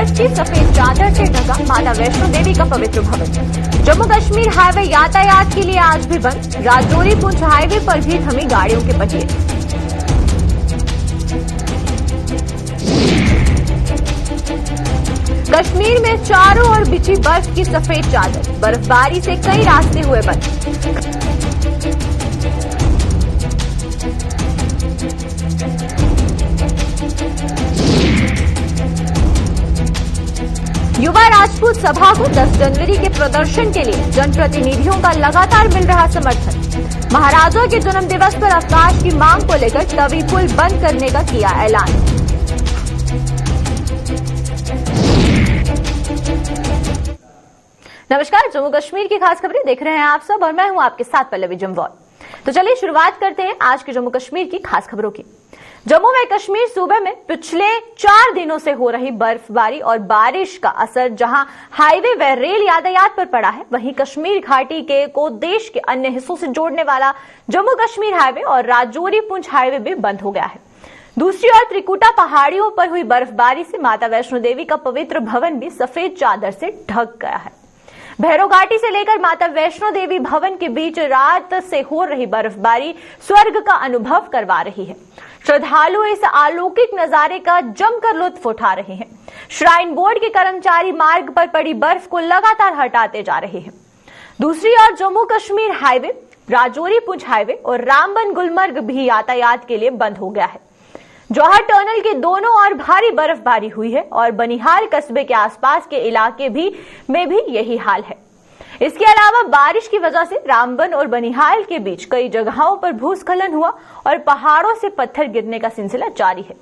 बर्फ की सफेद चादर से ढका माता वैष्णो देवी का पवित्र भवन। जम्मू कश्मीर हाईवे यातायात के लिए आज भी बंद। राजौरी पुंछ हाईवे पर भी थमी गाड़ियों के पहिए। कश्मीर में चारों ओर बिछी बर्फ की सफेद चादर। बर्फबारी से कई रास्ते हुए बंद। युवा राजपूत सभा को 10 जनवरी के प्रदर्शन के लिए जनप्रतिनिधियों का लगातार मिल रहा समर्थन। महाराजा के जन्म दिवस पर अवकाश की मांग को लेकर तवी पुल बंद करने का किया ऐलान। नमस्कार, जम्मू कश्मीर की खास खबरें देख रहे हैं आप सब और मैं हूं आपके साथ पल्लवी जमवाल। तो चलिए शुरुआत करते हैं आज के जम्मू कश्मीर की खास खबरों की। जम्मू व कश्मीर सूबे में पिछले 4 दिनों से हो रही बर्फबारी और बारिश का असर जहां हाईवे व रेल यातायात पर पड़ा है, वहीं कश्मीर घाटी को देश के अन्य हिस्सों से जोड़ने वाला जम्मू कश्मीर हाईवे और राजौरी पुंछ हाईवे भी बंद हो गया है। दूसरी ओर त्रिकुटा पहाड़ियों पर हुई बर्फबारी से माता वैष्णो देवी का पवित्र भवन भी सफेद चादर से ढक गया है। भैरव घाटी से लेकर माता वैष्णो देवी भवन के बीच रात से हो रही बर्फबारी स्वर्ग का अनुभव करवा रही है। श्रद्धालु इस अलौकिक नजारे का जमकर लुत्फ उठा रहे हैं। श्राइन बोर्ड के कर्मचारी मार्ग पर पड़ी बर्फ को लगातार हटाते जा रहे हैं। दूसरी ओर जम्मू कश्मीर हाईवे, राजौरी पुंछ हाईवे और रामबन गुलमर्ग भी यातायात के लिए बंद हो गया है। जौहर टनल के दोनों ओर भारी बर्फबारी हुई है और बनिहाल कस्बे के आसपास के इलाके में भी यही हाल है। इसके अलावा बारिश की वजह से रामबन और बनिहाल के बीच कई जगहों पर भूस्खलन हुआ और पहाड़ों से पत्थर गिरने का सिलसिला जारी है।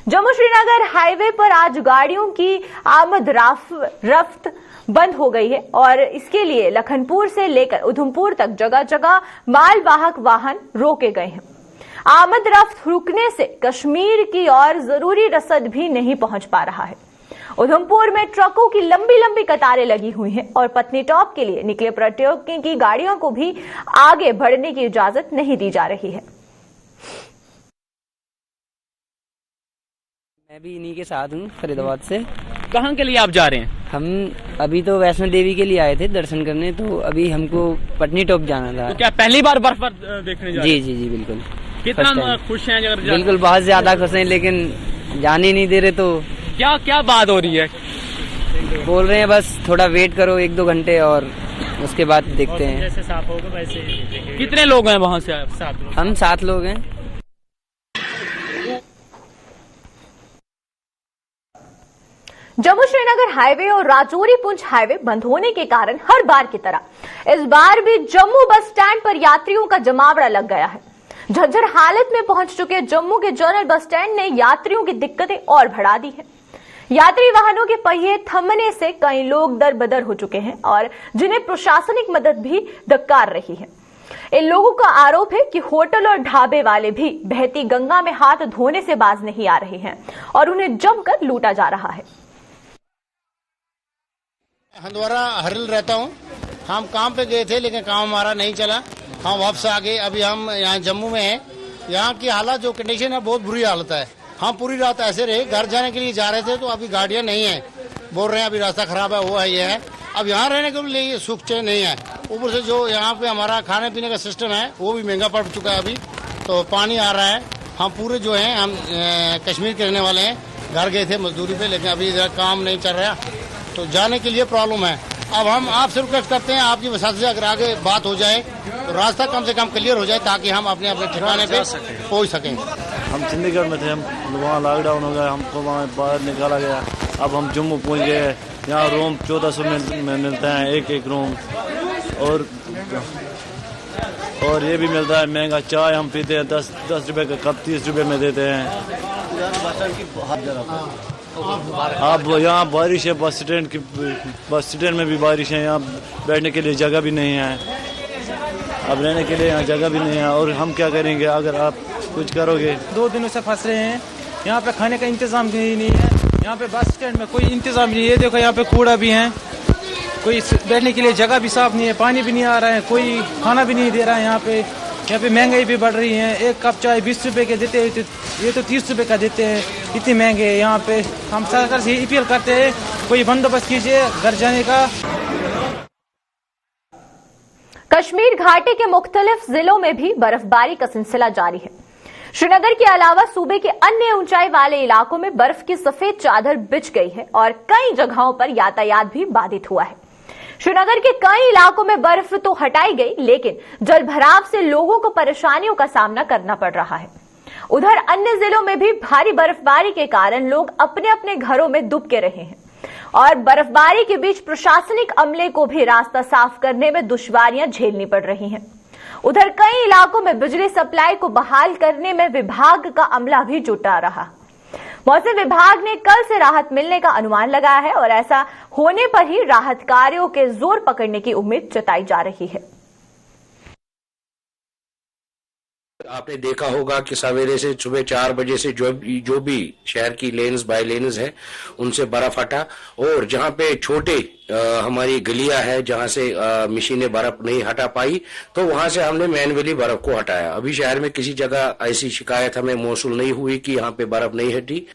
जम्मू श्रीनगर हाईवे पर आज गाड़ियों की आमद रफ्त बंद हो गई है और इसके लिए लखनपुर से लेकर उधमपुर तक जगह जगह मालवाहक वाहन रोके गए हैं। आमद रफ्त रुकने से कश्मीर की ओर जरूरी रसद भी नहीं पहुंच पा रहा है। उधमपुर में ट्रकों की लंबी लंबी कतारें लगी हुई हैं और पत्नीटॉप के लिए निकले पर्यटकों की गाड़ियों को भी आगे बढ़ने की इजाजत नहीं दी जा रही है। मैं भी इन्हीं के साथ हूँ, फरीदाबाद से। कहाँ के लिए आप जा रहे हैं? हम अभी तो वैष्णो देवी के लिए आए थे दर्शन करने, तो अभी हमको पत्नीटॉप जाना था। तो क्या पहली बार बर्फ देखने जा रहे हैं? जी बिल्कुल। कितना खुश हैं? अगर बिल्कुल बहुत ज्यादा खुश हैं, लेकिन जाने नहीं दे रहे। तो क्या बात हो रही है? बोल रहे हैं बस थोड़ा वेट करो 1-2 घंटे और उसके बाद देखते हैं। जैसे साफ होगा वैसे। कितने लोग हैं वहाँ से? 7 लोग। हम 7 लोग हैं। जम्मू श्रीनगर हाईवे और राजौरी पुंछ हाईवे बंद होने के कारण हर बार की तरह इस बार भी जम्मू बस स्टैंड पर यात्रियों का जमावड़ा लग गया है। झज्जर हालत में पहुंच चुके जम्मू के जनरल बस स्टैंड ने यात्रियों की दिक्कतें और बढ़ा दी है। यात्री वाहनों के पहिए थमने से कई लोग दर-बदर हो चुके हैं और जिन्हें प्रशासनिक मदद भी धक्कार रही है। इन लोगों का आरोप है कि होटल और ढाबे वाले भी बहती गंगा में हाथ धोने से बाज नहीं आ रहे हैं और उन्हें जमकर लूटा जा रहा है। हंदवारा हरल रहता हूँ। हम काम पे गए थे लेकिन काम हमारा नहीं चला, हम वापस आ गए। अभी हम यहाँ जम्मू में हैं। यहाँ की हालत जो कंडीशन है बहुत बुरी हालत है। हम पूरी रात ऐसे रहे, घर जाने के लिए जा रहे थे तो अभी गाड़ियाँ नहीं है, बोल रहे हैं अभी रास्ता खराब है, वो है ये है। अब यहाँ रहने के लिए सुख चैन नहीं है। ऊपर से जो यहाँ पे हमारा खाने पीने का सिस्टम है वो भी महंगा पड़ चुका है। अभी तो पानी आ रहा है। हम पूरे जो है हम कश्मीर के रहने वाले हैं, घर गए थे मजदूरी पे, लेकिन अभी इधर काम नहीं चल रहा तो जाने के लिए प्रॉब्लम है। अब हम आपसे रिक्वेस्ट करते हैं आपकी वजह से अगर आगे बात हो जाए तो रास्ता कम से कम क्लियर हो जाए ताकि हम अपने ठिकाने पे पहुंच सकें। हम चंडीगढ़ में थे, हम वहाँ लॉकडाउन हो गया, हमको वहाँ बाहर निकाला गया। अब हम जम्मू पहुंच गए। यहाँ रूम 1400 में मिलते हैं एक रूम, और ये भी मिलता है महंगा। चाय हम पीते हैं 10 रुपए का कप 30 रुपए में देते हैं। अब यहाँ बारिश है, बस स्टैंड में भी बारिश है। यहाँ बैठने के लिए जगह भी नहीं है, अब रहने के लिए यहाँ जगह भी नहीं है। और हम क्या करेंगे अगर आप कुछ करोगे? 2 दिनों से फंस रहे हैं। यहाँ पे खाने का इंतजाम भी नहीं है। यहाँ पे बस स्टैंड में कोई इंतजाम नहीं है। देखो यहाँ पे कूड़ा भी है, कोई बैठने के लिए जगह भी साफ नहीं है, पानी भी नहीं आ रहा है, कोई खाना भी नहीं दे रहा है। यहाँ पे यहाँ पे महंगाई भी बढ़ रही है। एक कप चाय 20 रुपए के देते हैं, ये तो 30 रुपए का देते हैं। इतनी महंगे है यहाँ पे। हम सरकार से अपील करते हैं, कोई बंदोबस्त कीजिए घर जाने का। कश्मीर घाटी के मुख्तलिफ जिलों में भी बर्फबारी का सिलसिला जारी है। श्रीनगर के अलावा सूबे के अन्य ऊंचाई वाले इलाकों में बर्फ की सफेद चादर बिछ गई है और कई जगहों पर यातायात भी बाधित हुआ है। श्रीनगर के कई इलाकों में बर्फ तो हटाई गई, लेकिन जलभराव से लोगों को परेशानियों का सामना करना पड़ रहा है। उधर अन्य जिलों में भी भारी बर्फबारी के कारण लोग अपने अपने घरों में दुबके रहे हैं और बर्फबारी के बीच प्रशासनिक अमले को भी रास्ता साफ करने में दुश्वारियां झेलनी पड़ रही हैं। उधर कई इलाकों में बिजली सप्लाई को बहाल करने में विभाग का अमला भी जुटा रहा। मौसम विभाग ने कल से राहत मिलने का अनुमान लगाया है और ऐसा होने पर ही राहत कार्यों के जोर पकड़ने की उम्मीद जताई जा रही है। आपने देखा होगा कि सवेरे से सुबह 4 बजे से जो भी शहर की लेन्स बाय लेन्स है उनसे बर्फ हटा, और जहां पे छोटे हमारी गलियां है जहां से मशीनें बर्फ नहीं हटा पाई, तो वहां से हमने मैनुअली बर्फ को हटाया। अभी शहर में किसी जगह ऐसी शिकायत हमें मौसूल नहीं हुई कि यहाँ पे बर्फ नहीं हटी।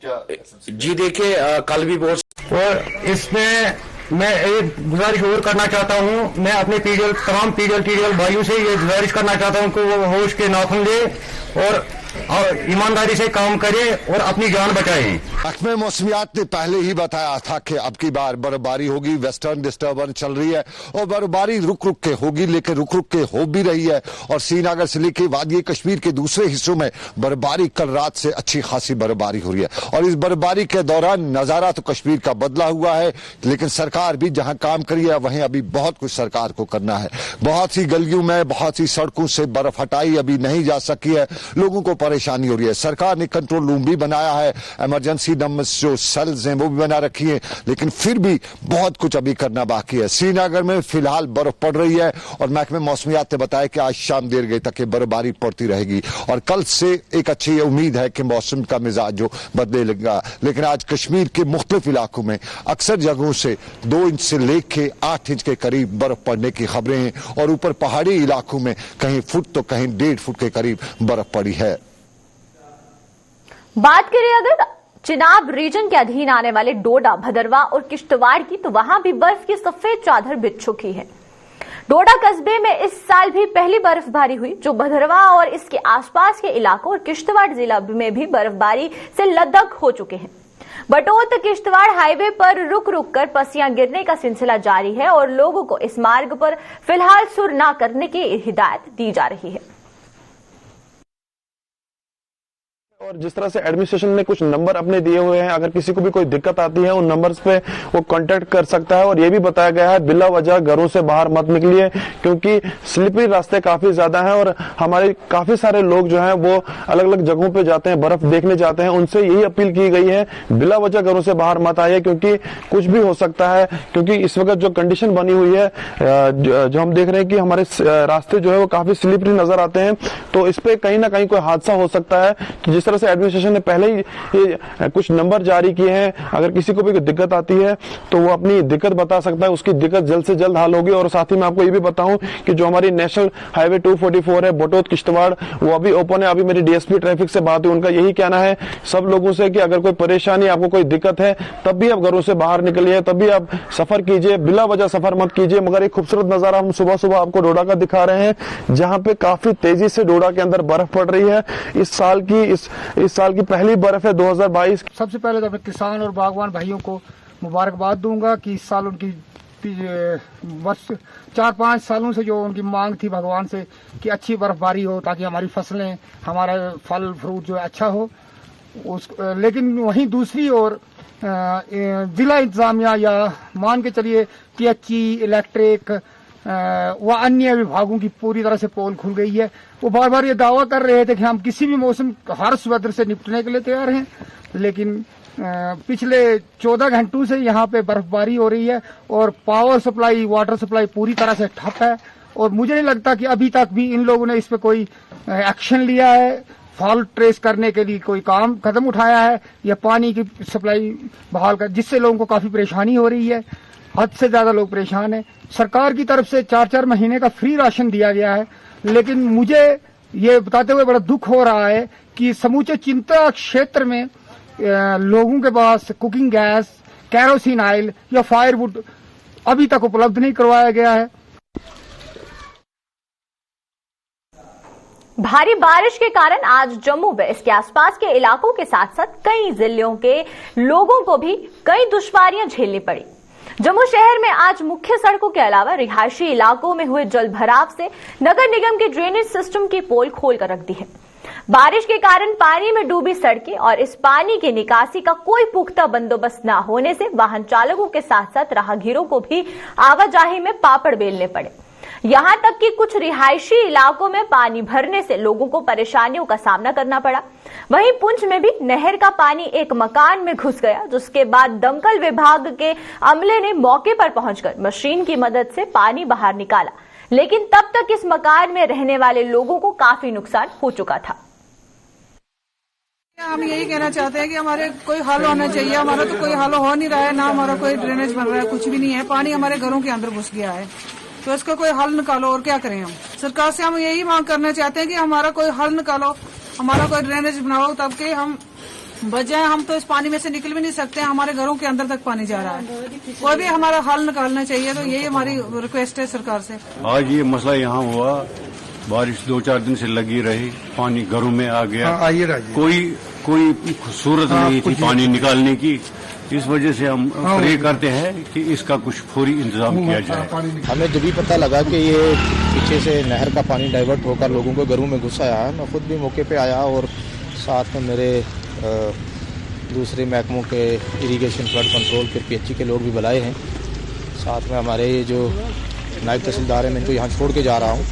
जी देखिए, कल भी बहुत, और इसमें मैं एक गुजारिश और करना चाहता हूँ। मैं अपने तमाम टीडीएल भाइयों से ये गुजारिश करना चाहता हूँ कि वो होश के नाखून ले और ईमानदारी से काम करें और अपनी जान बचाएं। महकमे मौसमियात ने पहले ही बताया था कि अब की बार बर्फबारी होगी। वेस्टर्न डिस्टर्बेंस चल रही है और बर्फबारी रुक रुक के होगी, लेकिन रुक रुक के हो भी रही है। और श्रीनगर से लेकर वादी कश्मीर के दूसरे हिस्सों में बर्फबारी कल रात से अच्छी खासी बर्फबारी हो रही है। और इस बर्फबारी के दौरान नजारा तो कश्मीर का बदला हुआ है, लेकिन सरकार भी जहां काम करी है वहीं अभी बहुत कुछ सरकार को करना है। बहुत सी गलियों में, बहुत सी सड़कों से बर्फ हटाई अभी नहीं जा सकी है, लोगों को परेशानी हो रही है। सरकार ने कंट्रोल रूम भी बनाया है, इमरजेंसी नंबर जो सेल्स हैं वो भी बना रखी है, लेकिन फिर भी बहुत कुछ अभी करना बाकी है। श्रीनगर में फिलहाल बर्फ पड़ रही है और महकमे मौसमियात ने बताया कि आज शाम देर गई तक बर्फबारी पड़ती रहेगी और कल से एक अच्छी उम्मीद है कि मौसम का मिजाज जो बदलेगा। लेकिन आज कश्मीर के मुख्तलिफ इलाकों में अक्सर जगहों से 2 इंच से लेकर 8 इंच के करीब बर्फ पड़ने की खबरें हैं और ऊपर पहाड़ी इलाकों में कहीं फुट तो कहीं 1.5 फुट के करीब बर्फ पड़ी है। बात करें अगर चिनाब रीजन के अधीन आने वाले डोडा, भदरवा और किश्तवाड़ की, तो वहां भी बर्फ की सफेद चादर बिछ चुकी है। डोडा कस्बे में इस साल भी पहली बर्फबारी हुई, जो भदरवा और इसके आसपास के इलाकों और किश्तवाड़ जिला में भी बर्फबारी से लदक हो चुके हैं। बटोत किश्तवाड़ हाईवे पर रुक रुक कर पसियां गिरने का सिलसिला जारी है और लोगों को इस मार्ग पर फिलहाल सुर न करने की हिदायत दी जा रही है। और जिस तरह से एडमिनिस्ट्रेशन ने कुछ नंबर अपने दिए हुए हैं, अगर किसी को भी कोई दिक्कत आती है उन नंबर्स पे वो कांटेक्ट कर सकता है। और ये भी बताया गया है बिला वजह घरों से बाहर मत निकलिए, क्योंकि स्लिपरी रास्ते काफी ज्यादा हैं और हमारे काफी सारे लोग जो हैं वो अलग अलग जगहों पे जाते हैं, बर्फ देखने जाते हैं। उनसे यही अपील की गई है बिला वजह घरों से बाहर मत आइए, क्योंकि कुछ भी हो सकता है। क्योंकि इस वक्त जो कंडीशन बनी हुई है, जो हम देख रहे हैं कि हमारे रास्ते जो है वो काफी स्लिपरी नजर आते हैं, तो इस पे कहीं ना कहीं कोई हादसा हो सकता है। जिस से एडमिनिस्ट्रेशन ने पहले ही ये कुछ नंबर जारी किए हैं, अगर किसी को भी कोई दिक्कत आती है तो वो अपनी दिक्कत बता सकता है, उसकी दिक्कत जल्द से जल्द हल होगी। और साथ ही मैं आपको ये भी बताऊं कि जो हमारी नेशनल हाईवे 244 है बटोत किश्तवाड़, वो अभी ओपन है। अभी मेरी डीएसपी ट्रैफिक से बात हुई, उनका यही कहना है सब लोगों से कि अगर कोई परेशानी, आपको कोई दिक्कत है, तब भी आप घरों से बाहर निकलिए, तब भी आप सफर कीजिए, बिला वजह सफर मत कीजिए। मगर एक खूबसूरत नजारा हम सुबह सुबह आपको डोडा का दिखा रहे हैं, जहां पे काफी तेजी से डोडा के अंदर बर्फ पड़ रही है। इस साल की पहली बर्फ है 2022। सबसे पहले तो मैं किसान और बागवान भाइयों को मुबारकबाद दूंगा कि इस साल उनकी बस 4-5 सालों से जो उनकी मांग थी भगवान से कि अच्छी बर्फबारी हो ताकि हमारी फसलें, हमारा फल फ्रूट जो है अच्छा हो। लेकिन वहीं दूसरी ओर जिला इंतजामिया या मान के चलिए THE, इलेक्ट्रिक व अन्य विभागों की पूरी तरह से पोल खुल गई है। वो बार बार ये दावा कर रहे थे कि हम किसी भी मौसम हार्श वेदर से निपटने के लिए तैयार हैं, लेकिन पिछले 14 घंटों से यहाँ पे बर्फबारी हो रही है और पावर सप्लाई, वाटर सप्लाई पूरी तरह से ठप है। और मुझे नहीं लगता कि अभी तक भी इन लोगों ने इस पे कोई एक्शन लिया है, फॉल्ट ट्रेस करने के लिए कोई कदम उठाया है या पानी की सप्लाई बहाल कर, जिससे लोगों को काफी परेशानी हो रही है। हद से ज्यादा लोग परेशान हैं। सरकार की तरफ से 4-4 महीने का फ्री राशन दिया गया है, लेकिन मुझे ये बताते हुए बड़ा दुख हो रहा है कि समूचे चिंता क्षेत्र में लोगों के पास कुकिंग गैस, कैरोसिन ऑयल या फायरवुड अभी तक उपलब्ध नहीं करवाया गया है। भारी बारिश के कारण आज जम्मू व इसके आसपास के इलाकों के साथ साथ कई जिलों के लोगों को भी कई दुश्वारियां झेलनी पड़ी। जम्मू शहर में आज मुख्य सड़कों के अलावा रिहायशी इलाकों में हुए जल भराव से नगर निगम के ड्रेनेज सिस्टम की पोल खोलकर रख दी है। बारिश के कारण पानी में डूबी सड़कें और इस पानी की निकासी का कोई पुख्ता बंदोबस्त न होने से वाहन चालकों के साथ साथ राहगीरों को भी आवाजाही में पापड़ बेलने पड़े। यहां तक कि कुछ रिहायशी इलाकों में पानी भरने से लोगों को परेशानियों का सामना करना पड़ा। वहीं पुंछ में भी नहर का पानी एक मकान में घुस गया, जिसके बाद दमकल विभाग के अमले ने मौके पर पहुंचकर मशीन की मदद से पानी बाहर निकाला, लेकिन तब तक इस मकान में रहने वाले लोगों को काफी नुकसान हो चुका था। हम यही कहना चाहते हैं कि हमारे कोई हल होना चाहिए। हमारा तो कोई हल हो नहीं रहा है, ना हमारा कोई ड्रेनेज बन रहा है, कुछ भी नहीं है। पानी हमारे घरों के अंदर घुस गया है, तो इसका कोई हल निकालो। और क्या करें हम? सरकार से हम यही मांग करना चाहते हैं कि हमारा कोई हल निकालो, हमारा कोई ड्रेनेज बनाओ, तब के हम बच जाए। हम तो इस पानी में से निकल भी नहीं सकते, हमारे घरों के अंदर तक पानी जा रहा है। कोई भी हमारा हल निकालना चाहिए, तो यही हमारी रिक्वेस्ट है सरकार से। आज ये मसला यहाँ हुआ, बारिश 2-4 दिन से लगी रही, पानी घरों में आ गया। कोई सूरत नहीं थी पानी निकालने की। इस वजह से हम प्रे करते हैं कि इसका कुछ फौरी इंतजाम किया जाए। हमें जब भी पता लगा कि ये पीछे से नहर का पानी डाइवर्ट होकर लोगों के घरों में घुस आया है, मैं खुद भी मौके पे आया और साथ में मेरे दूसरे महकमों के इरिगेशन, फ्लड कंट्रोल के पीएचई के लोग भी बुलाए हैं। साथ में हमारे जो नायब तहसीलदार हैं, मैं इनको यहाँ छोड़ के जा रहा हूँ।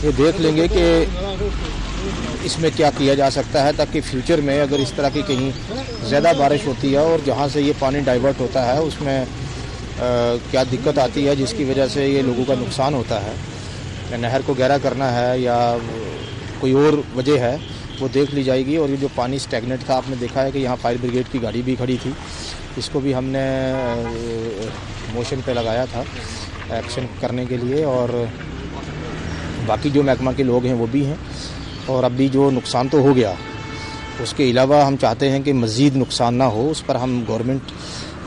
ये देख लेंगे कि इसमें क्या किया जा सकता है, ताकि फ्यूचर में अगर इस तरह की कहीं ज़्यादा बारिश होती है और जहाँ से ये पानी डाइवर्ट होता है उसमें क्या दिक्कत आती है, जिसकी वजह से ये लोगों का नुकसान होता है, या नहर को गहरा करना है या कोई और वजह है, वो देख ली जाएगी। और ये जो पानी स्टैगनेट था, आपने देखा है कि यहाँ फायर ब्रिगेड की गाड़ी भी खड़ी थी, इसको भी हमने मोशन पे लगाया था एक्शन करने के लिए। और बाकी जो महकमा के लोग हैं वो भी हैं। और अभी जो नुकसान तो हो गया, उसके अलावा हम चाहते हैं कि मज़ीद नुकसान ना हो, उस पर हम गवर्नमेंट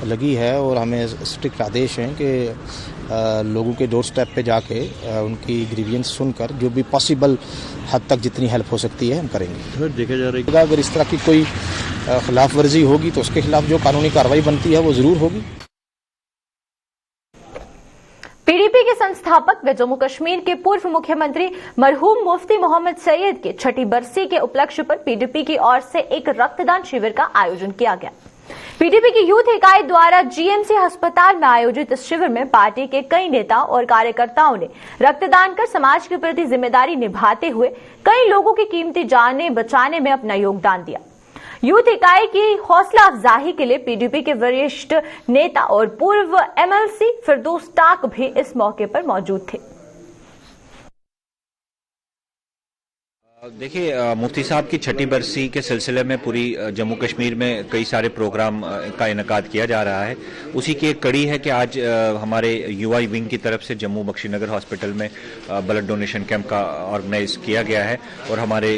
लगी है और हमें स्ट्रिक्ट आदेश हैं कि लोगों के डोर स्टेप पे जाके उनकी ग्रीवियंस सुनकर जो भी पॉसिबल हद तक जितनी हेल्प हो सकती है हम करेंगे। देखा जा रहा है अगर इस तरह की कोई खिलाफ वर्जी होगी तो उसके खिलाफ जो कानूनी कार्रवाई बनती है वो ज़रूर होगी। पीडीपी के संस्थापक व जम्मू कश्मीर के पूर्व मुख्यमंत्री मरहूम मुफ्ती मोहम्मद सईद के छठी बरसी के उपलक्ष्य पर पीडीपी की ओर से एक रक्तदान शिविर का आयोजन किया गया। पीडीपी की यूथ इकाई द्वारा जीएमसी अस्पताल में आयोजित इस शिविर में पार्टी के कई नेता और कार्यकर्ताओं ने रक्तदान कर समाज के प्रति जिम्मेदारी निभाते हुए कई लोगों की कीमती जानें बचाने में अपना योगदान दिया। यूथ इकाई की हौसला अफजाही के लिए पीडीपी के वरिष्ठ नेता और पूर्व एमएलसी फिरदौस टाक भी इस मौके पर मौजूद थे। देखिए, मुफ्ती साहब की छठी बरसी के सिलसिले में पूरी जम्मू कश्मीर में कई सारे प्रोग्राम का इनेकाद किया जा रहा है। उसी की एक कड़ी है कि आज हमारे युवा विंग की तरफ से जम्मू बख्शीनगर हॉस्पिटल में ब्लड डोनेशन कैंप का ऑर्गेनाइज किया गया है और हमारे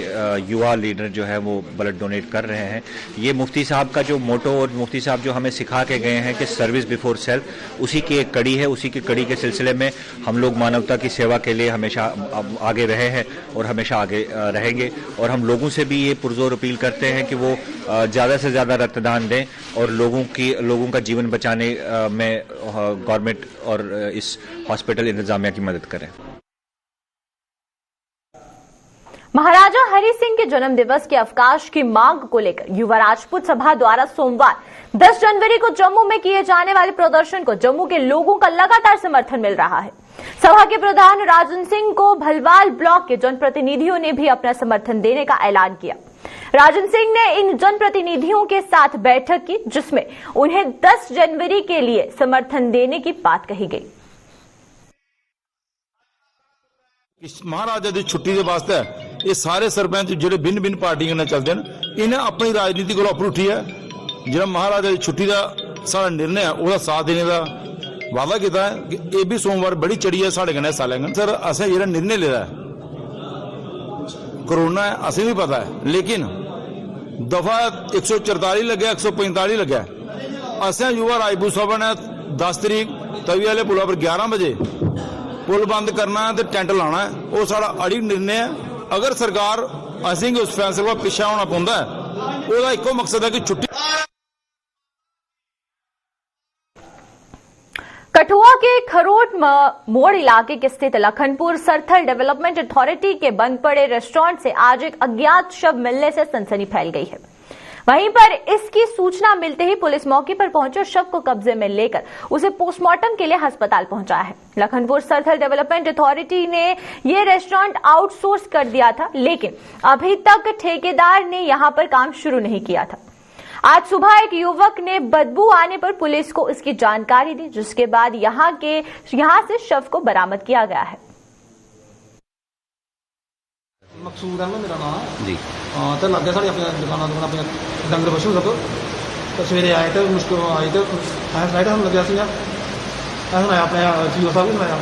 युवा लीडर जो है वो ब्लड डोनेट कर रहे हैं। ये मुफ्ती साहब का जो मोटो और मुफ्ती साहब जो हमें सिखा के गए हैं कि सर्विस बिफोर सेल्फ, उसी की एक कड़ी है। उसी की कड़ी के सिलसिले में हम लोग मानवता की सेवा के लिए हमेशा आगे रहे हैं और हमेशा आगे रहेंगे। और हम लोगों से भी ये पुरजोर अपील करते हैं कि वो ज़्यादा से ज़्यादा रक्तदान दें और लोगों का जीवन बचाने में गवर्नमेंट और इस हॉस्पिटल इंतजामिया की मदद करें। महाराजा हरि सिंह के जन्म दिवस के अवकाश की मांग को लेकर युवा राजपूत सभा द्वारा सोमवार 10 जनवरी को जम्मू में किए जाने वाले प्रदर्शन को जम्मू के लोगों का लगातार समर्थन मिल रहा है। सभा के प्रधान राजन सिंह को भलवाल ब्लॉक के जनप्रतिनिधियों ने भी अपना समर्थन देने का ऐलान किया। राजन सिंह ने इन जनप्रतिनिधियों के साथ बैठक की, जिसमें उन्हें 10 जनवरी के लिए समर्थन देने की बात कही गई। महाराजा की छुट्टी के वास्ते ये सारे सरपंच जो भिन्न भिन्न पार्टियां ने चलते हैं, इन्हें अपनी राजनीति को अपर उठी है। जो महाराजा की छुट्टी का सारा निर्णय है उसका साथ देने का वादा किया है कि ये भी सोमवार बड़ी चढ़ी है साढ़े कन्नै सालें सर। असें जो निर्णय लिया करोना है असें भी पता है, लेकिन दफा 144 लग्या 145 लग्या। असें युवा राजपूत सभा ने 10 तरीक तवी वाले पुल पर 11 बजे पुल बंद करना है तो टेंट लाना है, वो साड़ा अड़ी निर्णय है। अगर सरकार असें उस फैसले का पिछा होना पौंदा है, उसका इको मकसद है कि छुट्टी। कठुआ के खरोट मोड़ इलाके के स्थित लखनपुर सरथल डेवलपमेंट अथॉरिटी के बंद पड़े रेस्टोरेंट से आज एक अज्ञात शव मिलने से सनसनी फैल गई है। वहीं पर इसकी सूचना मिलते ही पुलिस मौके पर पहुंचे, शव को कब्जे में लेकर उसे पोस्टमार्टम के लिए अस्पताल पहुंचाया है। लखनपुर सरथल डेवलपमेंट अथॉरिटी ने ये रेस्टोरेंट आउटसोर्स कर दिया था, लेकिन अभी तक ठेकेदार ने यहां पर काम शुरू नहीं किया था। आज सुबह एक युवक ने बदबू आने पर पुलिस को इसकी जानकारी दी, जिसके बाद यहां से शव को बरामद किया गया है। मकसूद है मेरा नाम जी। तो लग गया साढ़े अपने दुकाना अपने डंगर पशु सब तो सवेरे आए तो मुश्किल आए तो फ्लाइट हम लगे सुनाया अपने सीओ साहब भी सुनाया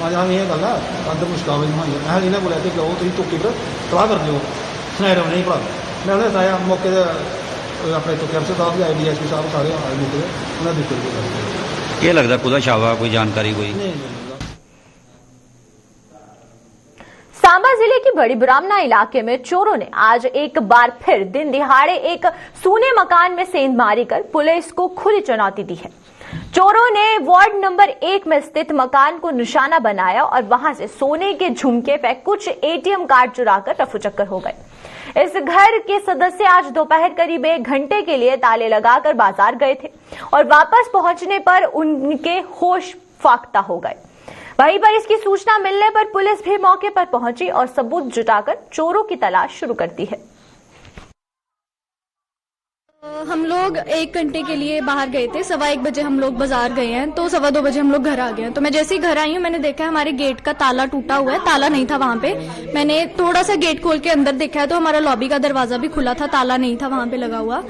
आज हम ये गल है अंदर मुश्किल मैं इन्हें बोलिया कि जाओ तुम धोखे पर तबाह कर दो सुनाए रहो नहीं भला मैं उन्हें सुनाया मौके अपने तो कैप्टन साहब भी आए DSP साहब सारे आए मौके उन्हें देखो क्या लगता कुदा छावा कोई जानकारी कोई सांबा जिले की बड़ी ब्राह्मणा इलाके में चोरों ने आज एक बार फिर दिन दिहाड़े एक सूने मकान में सेंधमारी कर पुलिस को खुली चुनौती दी है। चोरों ने वार्ड नंबर 1 में स्थित मकान को निशाना बनाया और वहां से सोने के झुमके व कुछ ATM कार्ड चुराकर रफूचक्कर हो गए। इस घर के सदस्य आज दोपहर करीब 1 घंटे के लिए ताले लगाकर बाजार गए थे और वापस पहुंचने पर उनके होश फाख्ता हो गए। वहीं पर इसकी सूचना मिलने पर पुलिस भी मौके पर पहुंची और सबूत जुटाकर चोरों की तलाश शुरू कर दी है। हम लोग 1 घंटे के लिए बाहर गए थे, 1:15 बजे हम लोग बाजार गए हैं तो 2:15 बजे हम लोग घर आ गए हैं। तो मैं जैसे ही घर आई हूँ मैंने देखा हमारे गेट का ताला टूटा हुआ है, ताला नहीं था वहाँ पे। मैंने थोड़ा सा गेट खोल के अंदर देखा है तो हमारा लॉबी का दरवाजा भी खुला था, ताला नहीं था वहाँ पे लगा हुआ।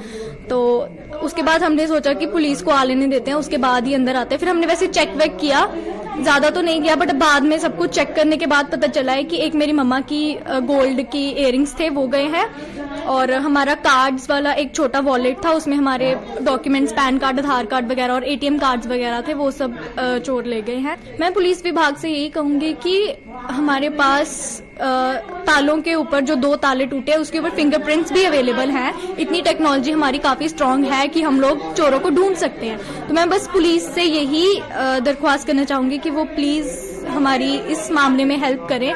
तो उसके बाद हमने सोचा कि पुलिस को आ लेने देते हैं, उसके बाद ही अंदर आते हैं। फिर हमने वैसे चेक वेक किया, ज्यादा तो नहीं किया बट बाद में सब कुछ चेक करने के बाद पता चला है कि एक मेरी मम्मा की गोल्ड की इयररिंग्स थे वो गए हैं और हमारा कार्ड्स वाला एक छोटा वॉलेट था, उसमें हमारे डॉक्यूमेंट्स पैन कार्ड, आधार कार्ड वगैरह और ATM कार्ड्स वगैरह थे, वो सब चोर ले गए हैं। मैं पुलिस विभाग से यही कहूंगी कि हमारे पास तालों के ऊपर जो 2 ताले टूटे हैं उसके ऊपर फिंगरप्रिंट्स भी अवेलेबल हैं। इतनी टेक्नोलॉजी हमारी काफी स्ट्रांग है कि हम लोग चोरों को ढूंढ सकते हैं। तो मैं बस पुलिस से यही दरख्वास्त करना चाहूंगी कि वो प्लीज हमारी इस मामले में हेल्प करें।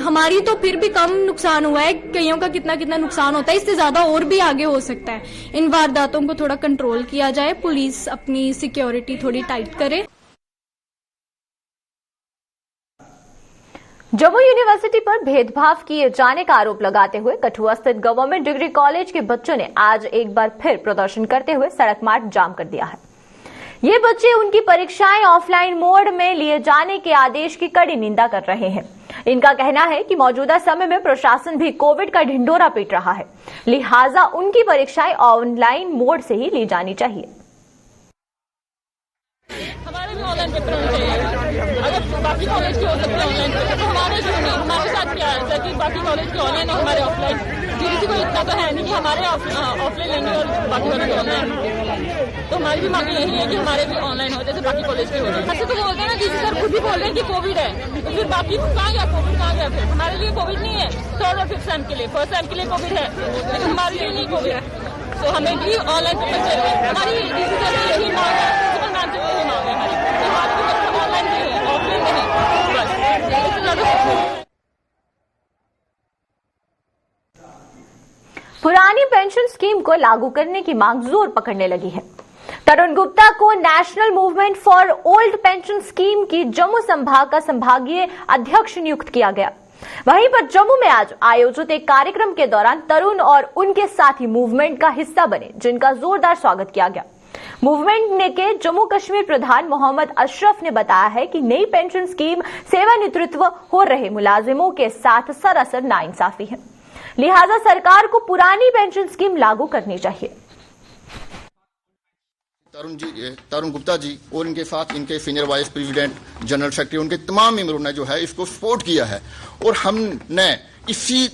हमारी तो फिर भी कम नुकसान हुआ है, कईयों का कितना कितना नुकसान होता है, इससे ज्यादा और भी आगे हो सकता है। इन वारदातों को थोड़ा कंट्रोल किया जाए, पुलिस अपनी सिक्योरिटी थोड़ी टाइट करे। जम्मू यूनिवर्सिटी पर भेदभाव किए जाने का आरोप लगाते हुए कठुआ स्थित गवर्नमेंट डिग्री कॉलेज के बच्चों ने आज एक बार फिर प्रदर्शन करते हुए सड़क मार्ग जाम कर दिया है। ये बच्चे उनकी परीक्षाएं ऑफलाइन मोड में लिए जाने के आदेश की कड़ी निंदा कर रहे हैं। इनका कहना है कि मौजूदा समय में प्रशासन भी कोविड का ढिंढोरा पीट रहा है, लिहाजा उनकी परीक्षाएं ऑनलाइन मोड से ही ली जानी चाहिए। हमारे भी ऑनलाइन पेपर होने चाहिए। अगर बाकी कॉलेज के हो सकते हैं ऑनलाइन पेपर तो हमारे क्यों नहीं? हमारे साथ क्या है कि बाकी कॉलेज के ऑनलाइन और हमारे ऑफलाइन, किसी को इतना तो है नहीं कि हमारे ऑफलाइन लेंगे और बाकी कॉलेज ऑनलाइन। तो हमारी भी मांग यही है कि हमारे भी ऑनलाइन हो जैसे बाकी कॉलेज के हो रहे हैं। ऐसे तो बोलते हैं ना, डीसी सर खुद ही बोल रहे हैं कि कोविड है, तो फिर बाकी कहाँ गया कोविड? कहाँ गया? फिर हमारे लिए कोविड नहीं है, 3rd और 5th सेम के लिए, 1st सेम के लिए कोविड है, लेकिन हमारे लिए नहीं कोविड है। तो हमें भी ऑनलाइन पेपर चाहिए। हमारी डीसी सर से यही मांग है, प्रिंसिपल मैम से यही मांग है हमारी, हमारे पेपर ऑनलाइन नहीं, ऑफलाइन नहीं, बस। पुरानी पेंशन स्कीम को लागू करने की मांग जोर पकड़ने लगी है। तरुण गुप्ता को national movement for old pension scheme की जम्मू संभाग का संभागीय अध्यक्ष नियुक्त किया गया। वहीं पर जम्मू में आज आयोजित एक कार्यक्रम के दौरान तरुण और उनके साथी मूवमेंट का हिस्सा बने, जिनका जोरदार स्वागत किया गया। मूवमेंट के जम्मू कश्मीर प्रधान मोहम्मद अशरफ ने बताया है कि नई पेंशन स्कीम सेवानिवृत्त हो रहे मुलाजिमों के साथ सरासर नाइंसाफी है, लिहाजा सरकार को पुरानी पेंशन स्कीम लागू करनी चाहिए। तरुण गुप्ता जी और इनके साथ इनके senior vice president, general secretary, उनके तमाम मेंबरों ने जो है इसको सपोर्ट किया है और हमने इसी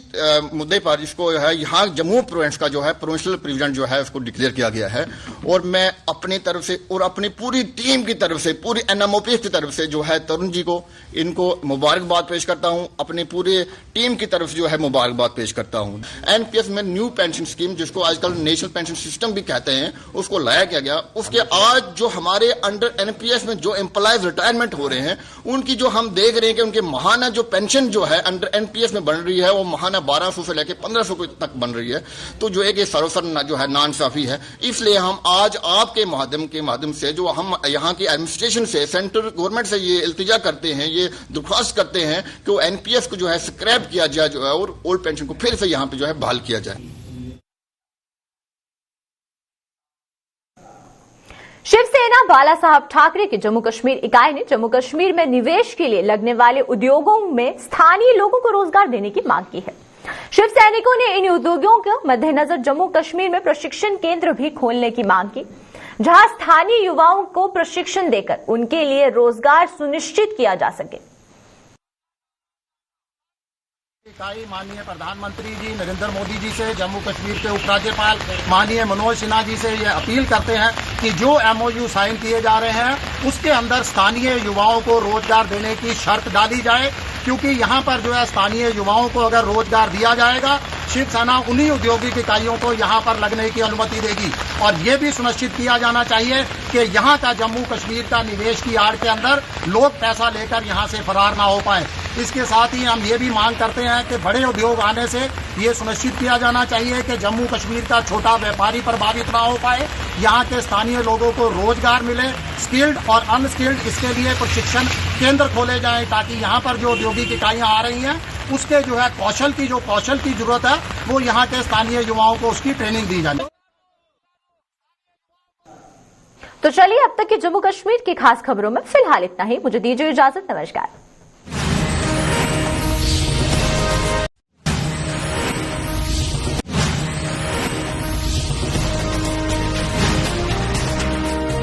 मुद्दे पर इसको है यहाँ जम्मू प्रोविंस का जो है प्रोविंशियल प्रेसिडेंट जो है उसको डिक्लेयर किया गया है। और मैं अपनी तरफ से और अपनी पूरी टीम की तरफ से, पूरी NMOPS की तरफ से जो है तरुण जी को इनको मुबारकबाद पेश करता हूं, अपनी पूरी टीम की तरफ से जो है मुबारकबाद पेश करता हूं। NPS में न्यू पेंशन स्कीम, जिसको आजकल नेशनल पेंशन सिस्टम भी कहते हैं, उसको लाया गया। उसके आज जो हमारे अंडर NPS में जो एम्प्लॉयज रिटायरमेंट हो रहे हैं, उनकी जो हम देख रहे हैं कि उनके माहाना जो पेंशन जो है अंडर NPS में बन रही है, वो माहाना 1200 से लेकर 1500 तक बन रही है। तो जो एक सरोसर जो है नाइंसाफी है। इसलिए हम आज आपके माध्यम से जो हम यहाँ की एडमिनिस्ट्रेशन से, सेंट्रल गवर्नमेंट से ये इल्तिजा करते हैं, ये दरख्वास्त करते हैं कि वो NPS को जो है स्क्रैप किया जाए जो है और ओल्ड पेंशन को फिर से यहाँ पे जो है बहाल किया जाए। शिवसेना बाला साहब ठाकरे की जम्मू कश्मीर इकाई ने जम्मू कश्मीर में निवेश के लिए लगने वाले उद्योगों में स्थानीय लोगों को रोजगार देने की मांग की है। शिव सैनिकों ने इन उद्योगों के मद्देनजर जम्मू कश्मीर में प्रशिक्षण केंद्र भी खोलने की मांग की, जहां स्थानीय युवाओं को प्रशिक्षण देकर उनके लिए रोजगार सुनिश्चित किया जा सके। इकाई माननीय प्रधानमंत्री जी नरेंद्र मोदी जी से, जम्मू कश्मीर के उपराज्यपाल माननीय मनोज सिन्हा जी से ये अपील करते हैं कि जो MOU साइन किए जा रहे हैं उसके अंदर स्थानीय युवाओं को रोजगार देने की शर्त डाली जाए, क्योंकि यहाँ पर जो है स्थानीय युवाओं को अगर रोजगार दिया जाएगा, शिवसेना उन्हीं औद्योगिक इकाइयों को यहाँ पर लगने की अनुमति देगी। और ये भी सुनिश्चित किया जाना चाहिए कि यहाँ का जम्मू कश्मीर का निवेश की आड़ के अंदर लोग पैसा लेकर यहाँ से फरार ना हो पाए। इसके साथ ही हम ये भी मांग करते हैं कि बड़े उद्योग आने से ये सुनिश्चित किया जाना चाहिए कि जम्मू कश्मीर का छोटा व्यापारी प्रभावित ना हो पाए, यहाँ के स्थानीय लोगों को रोजगार मिले, स्किल्ड और अनस्किल्ड। इसके लिए प्रशिक्षण केंद्र खोले जाएं ताकि यहाँ पर जो औद्योगिक इकाइयां आ रही हैं उसके जो है कौशल की जरूरत है वो यहाँ के स्थानीय युवाओं को उसकी ट्रेनिंग दी जाए। तो चलिए अब तक की जम्मू कश्मीर की खास खबरों में फिलहाल इतना ही। मुझे दीजिए इजाजत। नमस्कार।